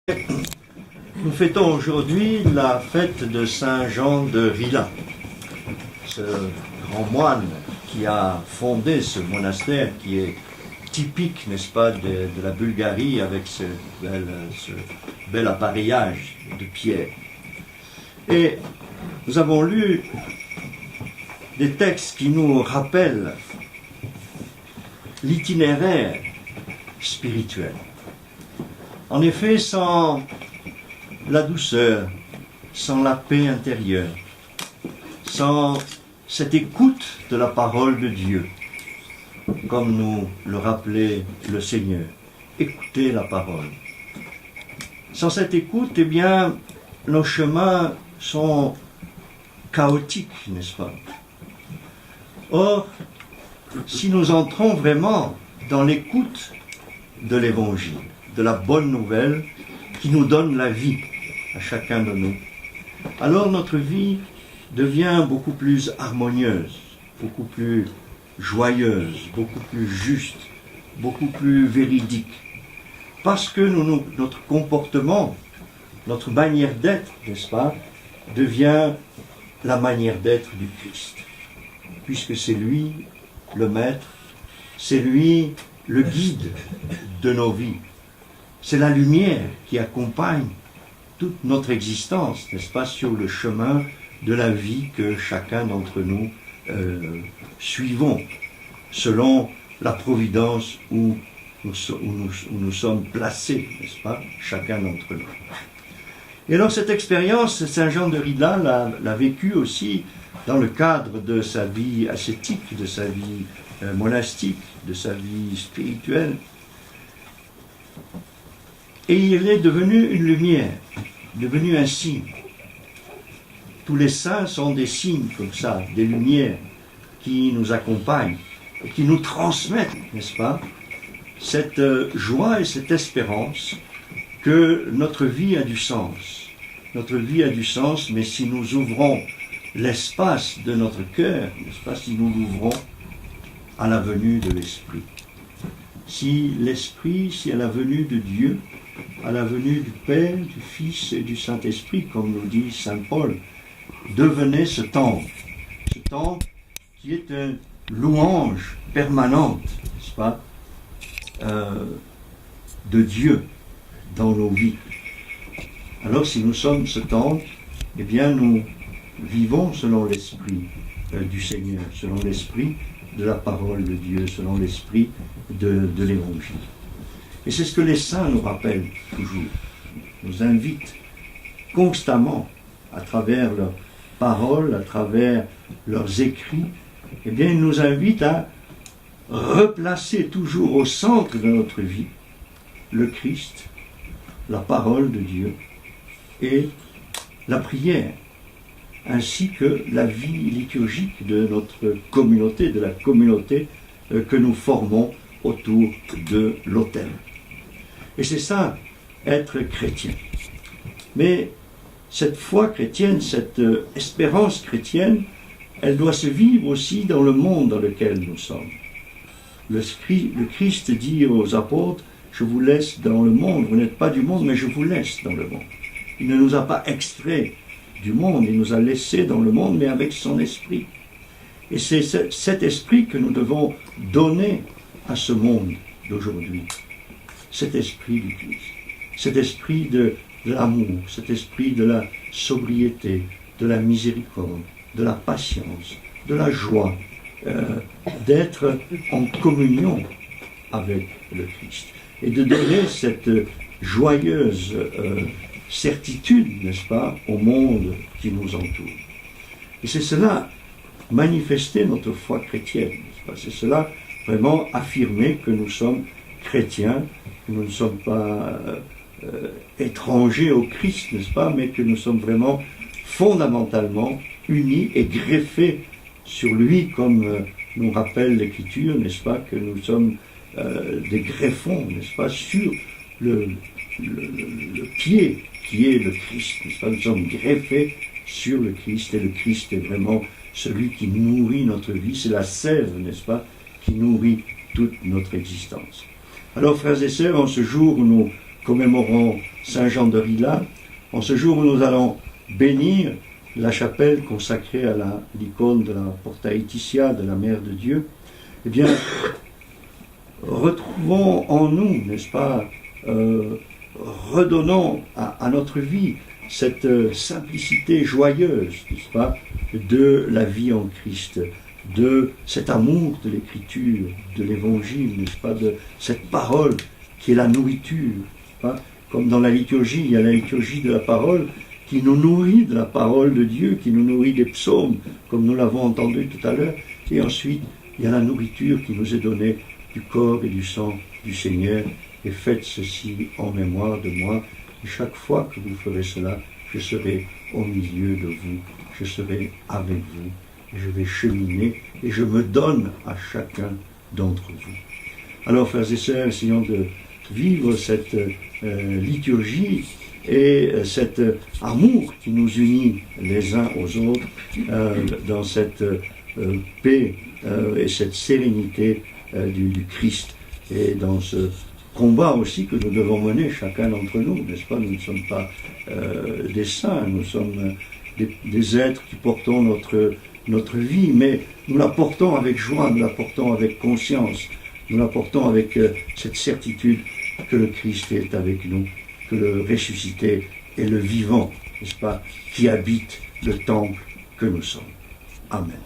Nous fêtons aujourd'hui la fête de Saint Jean de Rila, ce grand moine qui a fondé ce monastère qui est typique, n'est-ce pas, de la Bulgarie avec ce bel appareillage de pierre. Et nous avons lu des textes qui nous rappellent l'itinéraire spirituel. En effet, sans la douceur, sans la paix intérieure, sans cette écoute de la parole de Dieu, comme nous le rappelait le Seigneur, écoutez la parole. Sans cette écoute, eh bien, nos chemins sont chaotiques, n'est-ce pas? Or, si nous entrons vraiment dans l'écoute de l'Évangile, de la bonne nouvelle qui nous donne la vie à chacun de nous, alors notre vie devient beaucoup plus harmonieuse, beaucoup plus joyeuse, beaucoup plus juste, beaucoup plus véridique. Parce que notre comportement, notre manière d'être, n'est-ce pas, devient la manière d'être du Christ. Puisque c'est lui le maître, c'est lui le guide de nos vies. C'est la lumière qui accompagne toute notre existence, n'est-ce pas, sur le chemin de la vie que chacun d'entre nous suivons, selon la providence où nous sommes placés, n'est-ce pas, chacun d'entre nous. Et alors cette expérience, Saint Jean de Rila l'a vécue aussi dans le cadre de sa vie ascétique, de sa vie monastique, de sa vie spirituelle. Et il est devenu une lumière, devenu un signe. Tous les saints sont des signes comme ça, des lumières qui nous accompagnent, et qui nous transmettent, n'est-ce pas, cette joie et cette espérance que notre vie a du sens. Notre vie a du sens, mais si nous ouvrons l'espace de notre cœur, n'est-ce pas, si nous l'ouvrons à la venue de l'Esprit. Si l'Esprit, si à la venue de Dieu, à la venue du Père, du Fils et du Saint-Esprit, comme nous dit Saint Paul, devenait ce temple qui est une louange permanente, n'est-ce pas, de Dieu dans nos vies. Alors si nous sommes ce temple, eh bien nous vivons selon l'Esprit du Seigneur, selon l'Esprit de la parole de Dieu, selon l'Esprit de l'Évangile. Et c'est ce que les saints nous rappellent toujours, nous invitent constamment, à travers leurs paroles, à travers leurs écrits, eh bien ils nous invitent à replacer toujours au centre de notre vie le Christ, la parole de Dieu et la prière, ainsi que la vie liturgique de notre communauté, de la communauté que nous formons autour de l'autel. Et c'est ça, être chrétien. Mais cette foi chrétienne, cette espérance chrétienne, elle doit se vivre aussi dans le monde dans lequel nous sommes. Le Christ dit aux apôtres, je vous laisse dans le monde, vous n'êtes pas du monde, mais je vous laisse dans le monde. Il ne nous a pas extraits du monde, il nous a laissés dans le monde, mais avec son esprit. Et c'est cet esprit que nous devons donner à ce monde d'aujourd'hui. Cet esprit du Christ, cet esprit de l'amour, cet esprit de la sobriété, de la miséricorde, de la patience, de la joie, d'être en communion avec le Christ. Et de donner cette joyeuse certitude, n'est-ce pas, au monde qui nous entoure. Et c'est cela, manifester notre foi chrétienne, n'est-ce pas? C'est cela, vraiment affirmer que nous sommes chrétiens, que nous ne sommes pas étrangers au Christ, n'est-ce pas, mais que nous sommes vraiment fondamentalement unis et greffés sur lui, comme nous rappelle l'Écriture, n'est-ce pas, que nous sommes des greffons, n'est-ce pas, sur le pied qui est le Christ, n'est-ce pas, nous sommes greffés sur le Christ, et le Christ est vraiment celui qui nourrit notre vie, c'est la sève, n'est-ce pas, qui nourrit toute notre existence. Alors, frères et sœurs, en ce jour où nous commémorons Saint Jean de Rila, en ce jour où nous allons bénir la chapelle consacrée à l'icône de la Porta Aetitia, de la Mère de Dieu, eh bien, retrouvons en nous, n'est-ce pas, redonnons à notre vie cette simplicité joyeuse, n'est-ce pas, de la vie en Christ, de cet amour de l'Écriture, de l'Évangile, n'est-ce pas, de cette parole qui est la nourriture. Hein. Comme dans la liturgie, il y a la liturgie de la parole qui nous nourrit de la parole de Dieu, qui nous nourrit des psaumes, comme nous l'avons entendu tout à l'heure, et ensuite, il y a la nourriture qui nous est donnée du corps et du sang du Seigneur, et faites ceci en mémoire de moi, et chaque fois que vous ferez cela, je serai au milieu de vous, je serai avec vous, et je vais cheminer, et je me donne à chacun d'entre vous. Alors, frères et sœurs, essayons de vivre cette liturgie et cet amour qui nous unit les uns aux autres dans cette paix et cette sérénité du Christ, et dans ce combat aussi que nous devons mener chacun d'entre nous, n'est-ce pas? Nous ne sommes pas des saints, nous sommes des êtres qui portons notre vie, mais nous la portons avec joie, nous la portons avec conscience, nous la portons avec cette certitude que le Christ est avec nous, que le ressuscité est le vivant, n'est-ce pas, qui habite le temple que nous sommes. Amen.